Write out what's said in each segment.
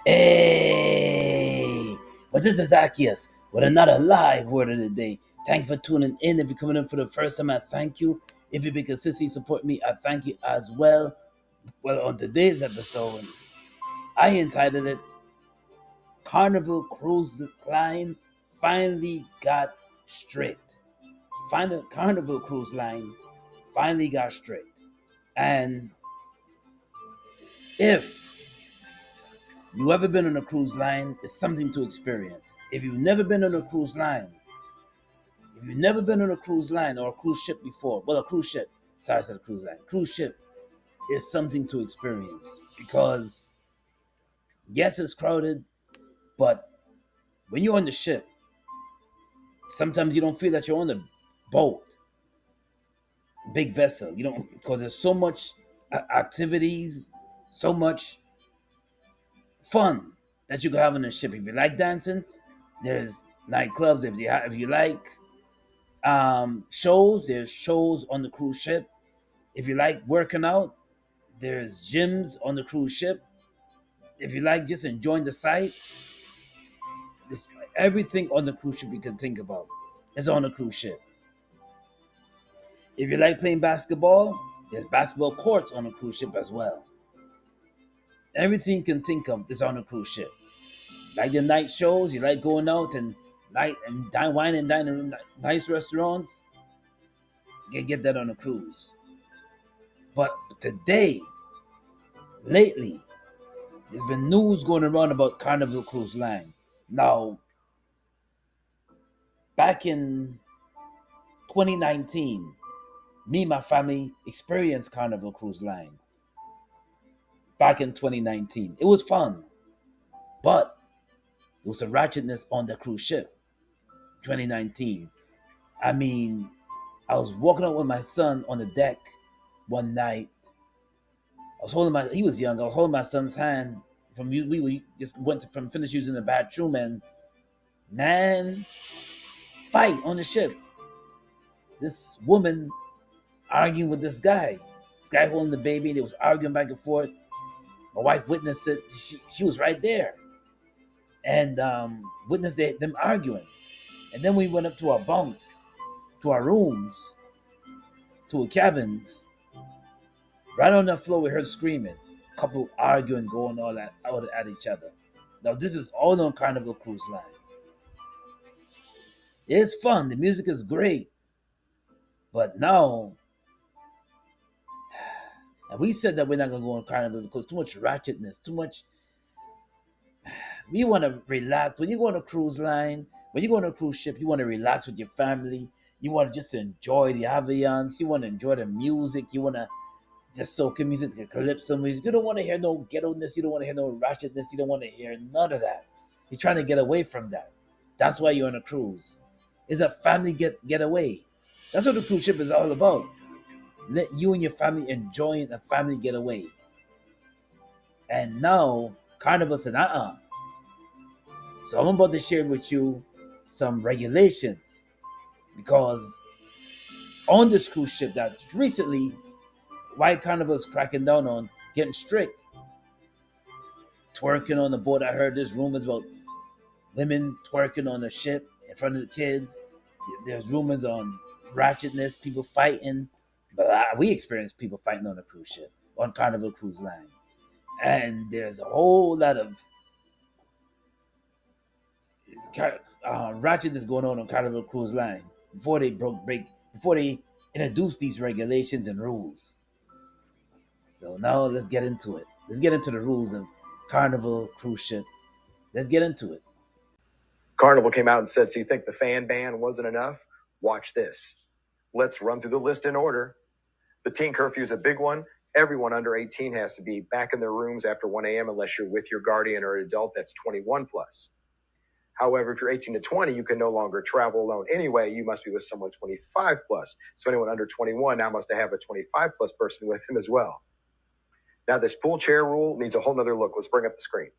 Hey, well, this is Zaccheus with another live word of the day. Thank you for tuning in. If you're coming in for the first time, I thank you. If you've been consistently supporting me, I thank you as well. Well, on today's episode, I entitled it Carnival Cruise Line Finally Got Straight. Final Carnival Cruise Line finally got straight. And if you ever been on a cruise line, it's something to experience. If you've never been on a cruise line, If you've never been on a cruise line or a cruise ship before, well, a cruise ship, sorry, I said a cruise line. Cruise ship is something to experience because, yes, it's crowded, but when you're on the ship, sometimes you don't feel that you're on the boat, big vessel. You don't, because there's so much activities, so much fun that you can have on the ship. If you like dancing, there's nightclubs. If you like shows, there's shows on the cruise ship. If you like working out, there's gyms on the cruise ship. If you like just enjoying the sights, there's everything on the cruise ship you can think about is on the cruise ship. If you like playing basketball, there's basketball courts on the cruise ship as well. Everything you can think of is on the cruise ship. Like the night shows, you like going out and wine and dine in nice restaurants, you can get that on a cruise. But today, lately, there's been news going around about Carnival Cruise Line. Now, back in 2019, me and my family experienced Carnival Cruise Line back in 2019. It was fun, but there was a ratchetness on the cruise ship. 2019. I mean, I was walking out with my son on the deck one night. He was young. I was holding my son's hand we just from finished using the bathroom, and man, fight on the ship. This woman arguing with this guy. This guy holding the baby. They was arguing back and forth. My wife witnessed it. She was right there and witnessed them arguing. And then we went up to our bunks, to our rooms, to our cabins. Right on the floor, we heard screaming. Couple arguing, going all out at each other. Now this is all on Carnival Cruise Line. It's fun. The music is great, but now, and we said that we're not gonna go on Carnival because too much ratchetness, too much. We want to relax. When you go on a cruise line, when you go on a cruise ship, you want to relax with your family. You want to just enjoy the ambiance. You want to enjoy the music. You want to just soak in music, the calypso music. You don't want to hear no ghetto-ness. You don't want to hear no ratchetness. You don't want to hear none of that. You're trying to get away from that. That's why you're on a cruise. It's a family get away. That's what the cruise ship is all about. Let you and your family enjoying a family getaway. And now Carnival said, So I'm about to share with you some regulations because on this cruise ship that recently White Carnival is cracking down on getting strict. Twerking on the boat. I heard there's rumors about women twerking on the ship in front of the kids. There's rumors on ratchetness, people fighting. But we experienced people fighting on a cruise ship, on Carnival Cruise Line. And there's a whole lot of ratchetness going on Carnival Cruise Line before they introduced these regulations and rules. So now let's get into it. Let's get into the rules of Carnival Cruise Ship. Let's get into it. Carnival came out and said, so you think the fan ban wasn't enough? Watch this. Let's run through the list in order. The teen curfew is a big one. Everyone under 18 has to be back in their rooms after 1 a.m. unless you're with your guardian or an adult that's 21 plus. However, if you're 18 to 20, you can no longer travel alone anyway. You must be with someone 25 plus. So anyone under 21 now must have a 25 plus person with him as well. Now, this pool chair rule needs a whole nother look. Let's bring up the screen.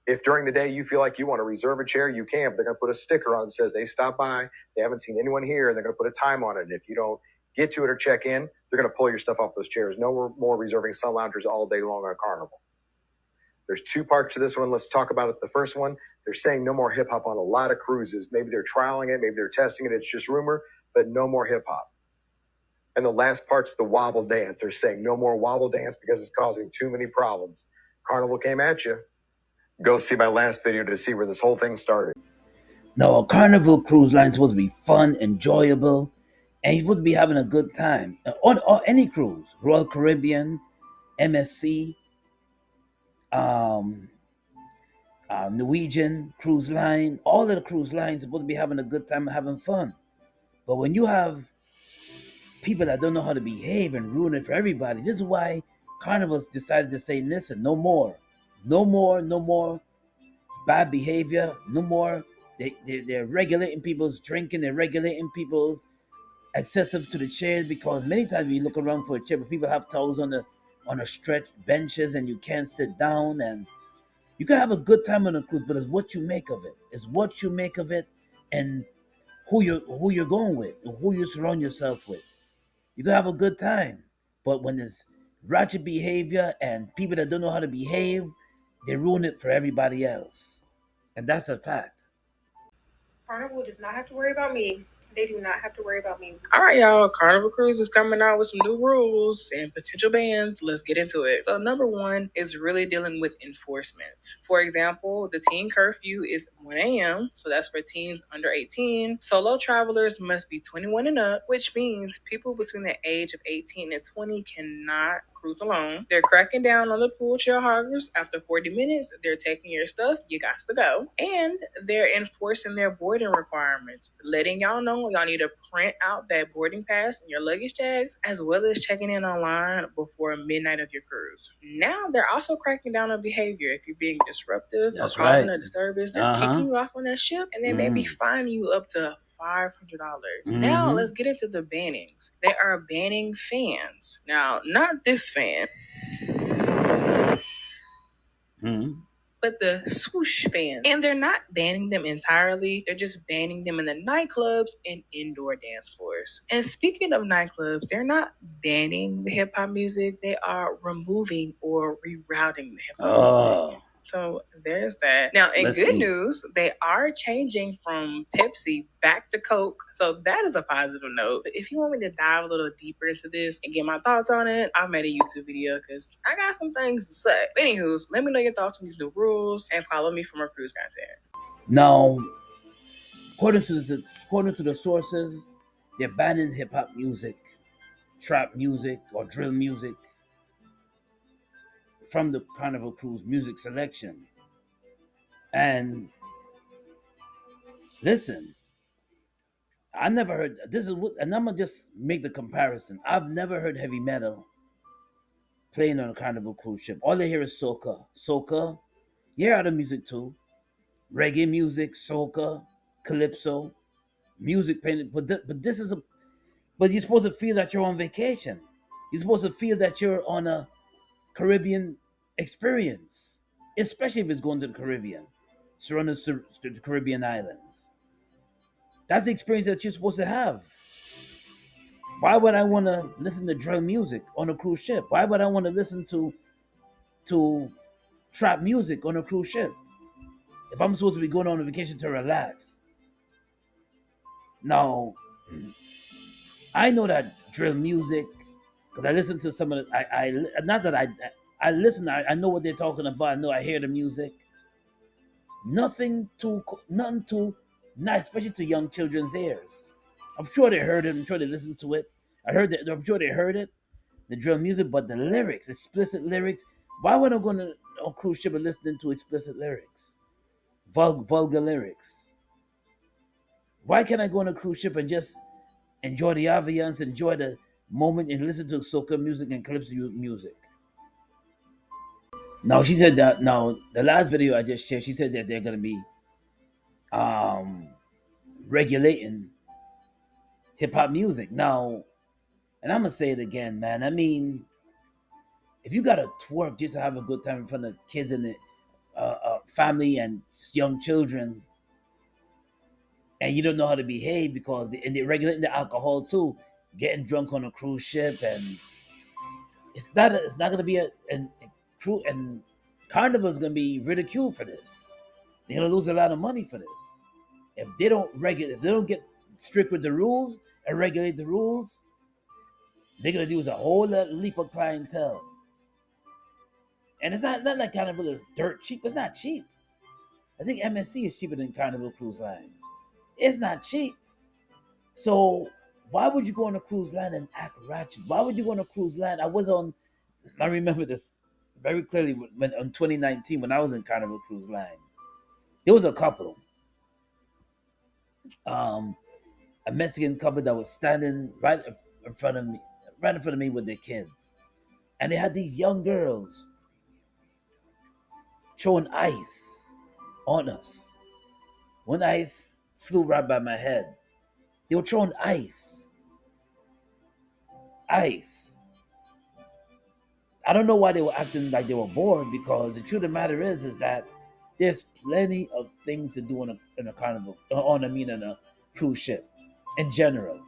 If during the day you feel like you want to reserve a chair, you can, but they're going to put a sticker on that says they stopped by, they haven't seen anyone here, and they're going to put a time on it. And if you don't get to it or check in, they're going to pull your stuff off those chairs. No more reserving sun loungers all day long on Carnival. There's two parts to this one. Let's talk about it. The first one, they're saying no more hip hop on a lot of cruises. Maybe they're trialing it, maybe they're testing it. It's just rumor, but no more hip hop. And the last part's the wobble dance. They're saying no more wobble dance because it's causing too many problems. Carnival came at you. Go see my last video to see where this whole thing started. No, a Carnival Cruise Line is supposed to be fun, enjoyable, and you're supposed to be having a good time. On any cruise, Royal Caribbean, MSC, um, Norwegian Cruise Line, all of the cruise lines are supposed to be having a good time and having fun. But when you have people that don't know how to behave and ruin it for everybody, this is why Carnivals decided to say, listen, no more. No more, no more bad behavior, no more. They're regulating people's drinking, they're regulating people's excessive to the chairs, because many times when you look around for a chair, but people have towels on a stretch benches and you can't sit down, and you can have a good time on a cruise, but it's what you make of it. It's what you make of it, and who you're going with, and who you surround yourself with. You can have a good time, but when there's ratchet behavior and people that don't know how to behave, they ruin it for everybody else, and that's a fact. Carnival does not have to worry about me. They do not have to worry about me. All right, y'all. Carnival Cruise is coming out with some new rules and potential bans. Let's get into it. So, number one is really dealing with enforcement. For example, the teen curfew is 1 a.m., so that's for teens under 18. Solo travelers must be 21 and up, which means people between the age of 18 and 20 cannot cruise alone. They're cracking down on the pool chair hoggers. After 40 minutes, they're taking your stuff. You got to go. And they're enforcing their boarding requirements, letting y'all know y'all need to print out that boarding pass in your luggage tags, as well as checking in online before midnight of your cruise. Now they're also cracking down on behavior. If you're being disruptive That's or causing right. a disturbance, they're kicking you off on that ship, and they maybe fine you up to $500. Now let's get into the bannings. They are banning fans. Now, not this fan, but the swoosh fans. And they're not banning them entirely. They're just banning them in the nightclubs and indoor dance floors. And speaking of nightclubs, they're not banning the hip hop music. They are removing or rerouting the hip hop music. So there's that. Now, in good news, they are changing from Pepsi back to Coke. So that is a positive note. But if you want me to dive a little deeper into this and get my thoughts on it, I made a YouTube video because I got some things to say. But anywho, let me know your thoughts on these new rules and follow me for more cruise content. Now, according to the sources, they're banning hip hop music, trap music, or drill music from the Carnival Cruise music selection. And listen, I never heard this is what, and I'm gonna just make the comparison. I've never heard heavy metal playing on a Carnival cruise ship. All I hear is soca. Soca, you hear other music too. Reggae music, soca, calypso, music playing. But this is a. But you're supposed to feel that you're on vacation. You're supposed to feel that you're on a Caribbean experience, especially if it's going to the Caribbean, surrounding the Caribbean islands. That's the experience that you're supposed to have. Why would I want to listen to drill music on a cruise ship? Why would I want to listen to trap music on a cruise ship if I'm supposed to be going on a vacation to relax? Now, I know that drill music because I listen to some of the. I not that I listen. I know what they're talking about. I know I hear the music. Nothing too nice, especially to young children's ears. I'm sure they heard it. I'm sure they listened to it. I'm sure they heard it, the drill music, but the lyrics, explicit lyrics. Why would I go on a cruise ship and listening to explicit lyrics, vulgar lyrics? Why can't I go on a cruise ship and just enjoy the ambiance, enjoy the moment, and listen to soca music and calypso music? Now she said that. Now the last video I just shared, she said that they're gonna be um regulating hip hop music now, and I'm gonna say it again, man. I mean, if you gotta twerk just to have a good time in front of kids and the family and young children, and you don't know how to behave and they're regulating the alcohol too, getting drunk on a cruise ship, and it's not gonna be a crew and Carnival's gonna be ridiculed for this. They're gonna lose a lot of money for this. If they don't regulate, if they don't get strict with the rules and regulate the rules, they're gonna lose a whole leap of clientele. And it's not like Carnival is dirt cheap. It's not cheap. I think MSC is cheaper than Carnival Cruise Line. It's not cheap. So why would you go on a cruise line and act ratchet? Why would you go on a cruise line? I remember this very clearly when in 2019 when I was in Carnival Cruise Line. There was a couple, a Mexican couple that was standing right in front of me with their kids, and they had these young girls throwing ice on us. One ice flew right by my head. They were throwing ice. Ice. I don't know why they were acting like they were bored, because the truth of the matter is that there's plenty of things to do in a carnival, in a cruise ship in general.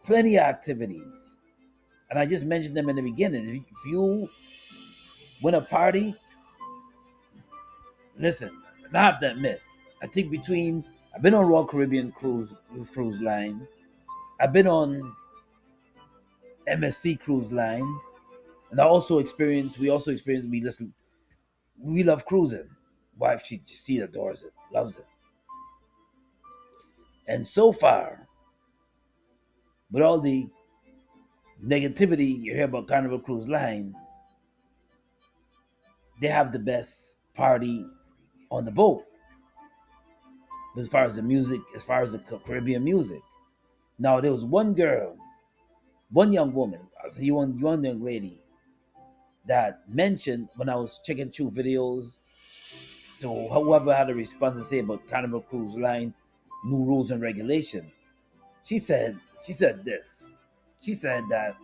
Plenty of activities. And I just mentioned them in the beginning. If you win a party, listen, I have to admit, I think I've been on Royal Caribbean cruise line, I've been on MSC cruise line, and we love cruising. Wife, she adores it, loves it. And so far, with all the negativity you hear about Carnival Cruise Line, they have the best party on the boat. As far as the music, as far as the Caribbean music. Now there was one girl, one young woman, I say one young lady that mentioned when I was checking through videos to whoever had a response to say about Carnival Cruise Line, new rules and regulation. She said this. She said that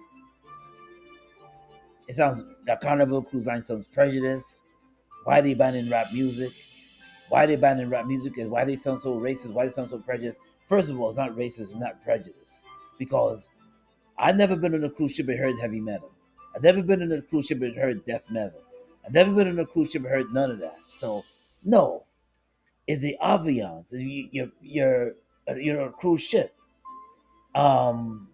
that Carnival Cruise Line sounds prejudiced. Why are they banning rap music? Why they banning rap music? And why they sound so racist? Why they sound so prejudiced? First of all, it's not racist, it's not prejudice. Because I've never been on a cruise ship and heard heavy metal. I've never been on a cruise ship and heard death metal. I've never been on a cruise ship and heard none of that. So no, it's the ambiance. You're a cruise ship. And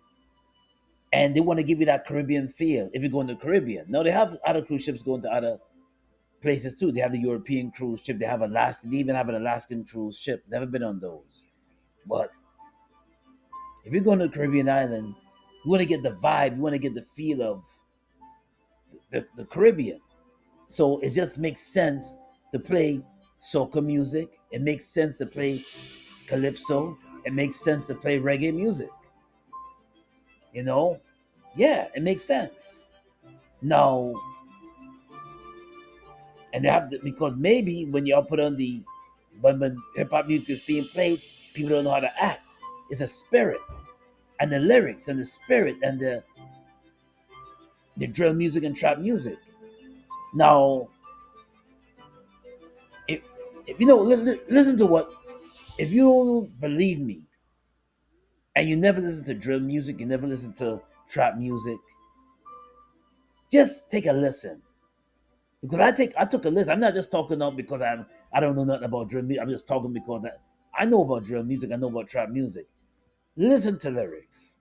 they want to give you that Caribbean feel if you go in the Caribbean. No, they have other cruise ships going to other places too. They have the European cruise ship. They even have an Alaskan cruise ship. Never been on those. But if you're going to a Caribbean island, you want to get the vibe, you want to get the feel of the Caribbean. So it just makes sense to play soca music. It makes sense to play calypso. It makes sense to play reggae music. You know? Yeah, it makes sense. Now, and they have to, because maybe when y'all put on when hip hop music is being played, people don't know how to act. It's a spirit, and the lyrics, and the spirit, and the drill music and trap music. Now, if you know, listen to what. If you don't believe me, and you never listen to drill music, you never listen to trap music, just take a listen. Because I took a listen. I'm not just talking now because I don't know nothing about drill music. I'm just talking because I know about drill music. I know about trap music. Listen to lyrics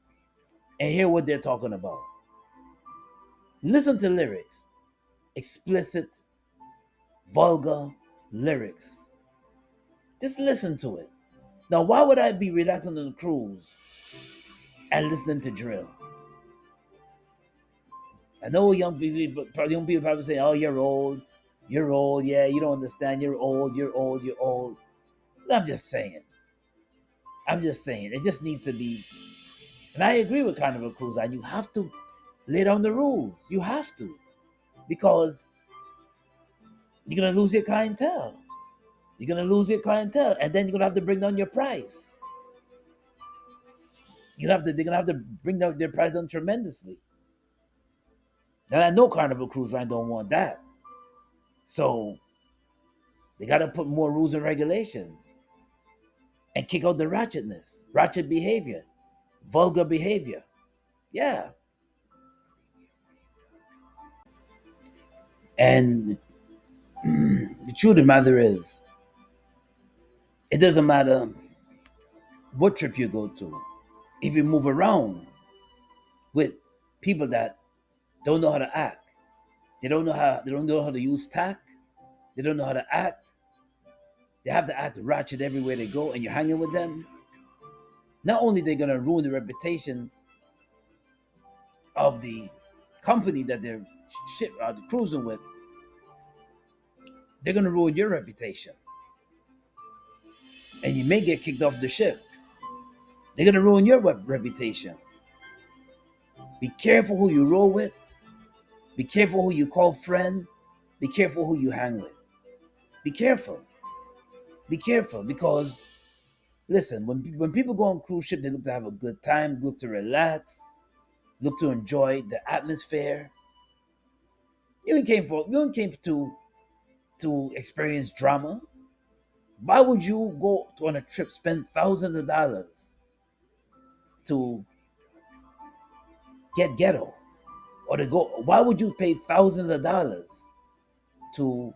and hear what they're talking about. Listen to lyrics, explicit, vulgar lyrics. Just listen to it. Now, why would I be relaxing on the cruise and listening to drill? I know young people probably say, "Oh, you're old, yeah, you don't understand, you're old, you're old, you're old." I'm just saying. It just needs to be, and I agree with Carnival Cruise Line. You have to lay down the rules. You have to, because you're gonna lose your clientele. And then you're gonna have to bring down your price. They're gonna have to bring down their price down tremendously. And I know Carnival Cruise Line don't want that. So they gotta put more rules and regulations and kick out the ratchet behavior, vulgar behavior. Yeah. And The truth of the matter is, it doesn't matter what trip you go to. If you move around with people that don't know how to act, they don't know how to use tact, they don't know how to act, they have to act ratchet everywhere they go, and you're hanging with them, not only they're gonna ruin the reputation of the company that they're cruising with, they're gonna ruin your reputation. And you may get kicked off the ship. They're gonna ruin your reputation. Be careful who you roll with. Be careful who you call friend. Be careful who you hang with. Be careful. Be careful because listen, when people go on cruise ship, they look to have a good time, look to relax, look to enjoy the atmosphere. You came to experience drama. Why would you go on a trip, spend thousands of dollars to get ghetto? Or to go, why would you pay thousands of dollars to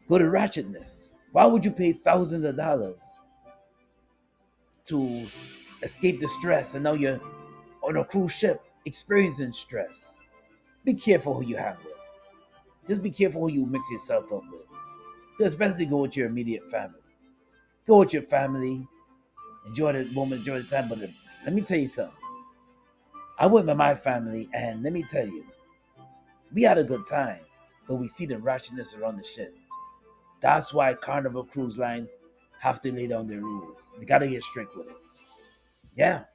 go to ratchetness? Why would you pay thousands of dollars to escape the stress and now you're on a cruise ship experiencing stress? Be careful who you hang with. Just be careful who you mix yourself up with. Because especially go with your immediate family. Go with your family, enjoy the moment, enjoy the time. But let me tell you something. I went with my family, and let me tell you, we had a good time, but we see the ratchetness around the ship. That's why Carnival Cruise Line have to lay down their rules. They gotta get strict with it. Yeah,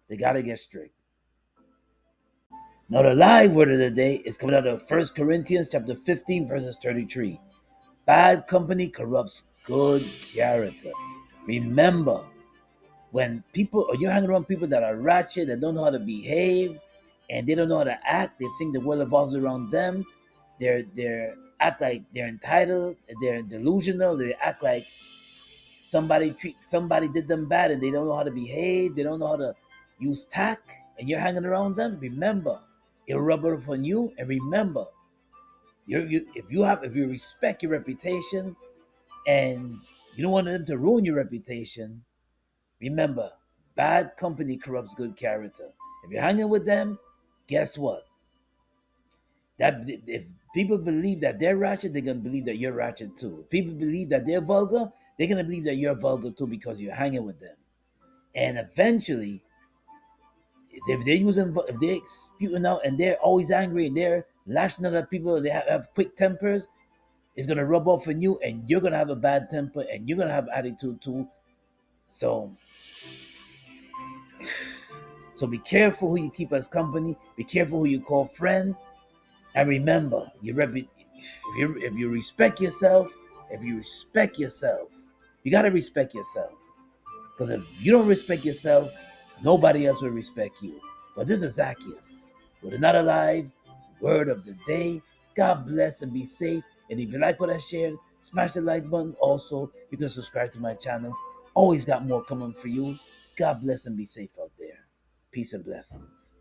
they gotta get strict. Now the live word of the day is coming out of 1 Corinthians chapter 15, verses 33. Bad company corrupts good character. Remember, when you're hanging around people that are ratchet, that don't know how to behave, and they don't know how to act, they think the world revolves around them. They're act like they're entitled, they're delusional, they act like somebody did them bad and they don't know how to behave, they don't know how to use tact, and you're hanging around them. Remember, it'll rub off on you. And remember, if you respect your reputation and you don't want them to ruin your reputation, remember, bad company corrupts good character. If you're hanging with them, guess what? That if people believe that they're ratchet, they're gonna believe that you're ratchet too. If people believe that they're vulgar, they're gonna believe that you're vulgar too because you're hanging with them. And eventually, if they're spewing out and they're always angry and they're lashing out at people, and they have quick tempers, it's gonna rub off on you, and you're gonna have a bad temper, and you're gonna have attitude too. So, so be careful who you keep as company. Be careful who you call friend. And remember, if you respect yourself, you gotta respect yourself. Because if you don't respect yourself, nobody else will respect you. But this is Zaccheus with another live word of the day. God bless and be safe. And if you like what I shared, smash the like button. Also, you can subscribe to my channel. Always got more coming for you. God bless and be safe out there. Peace and blessings.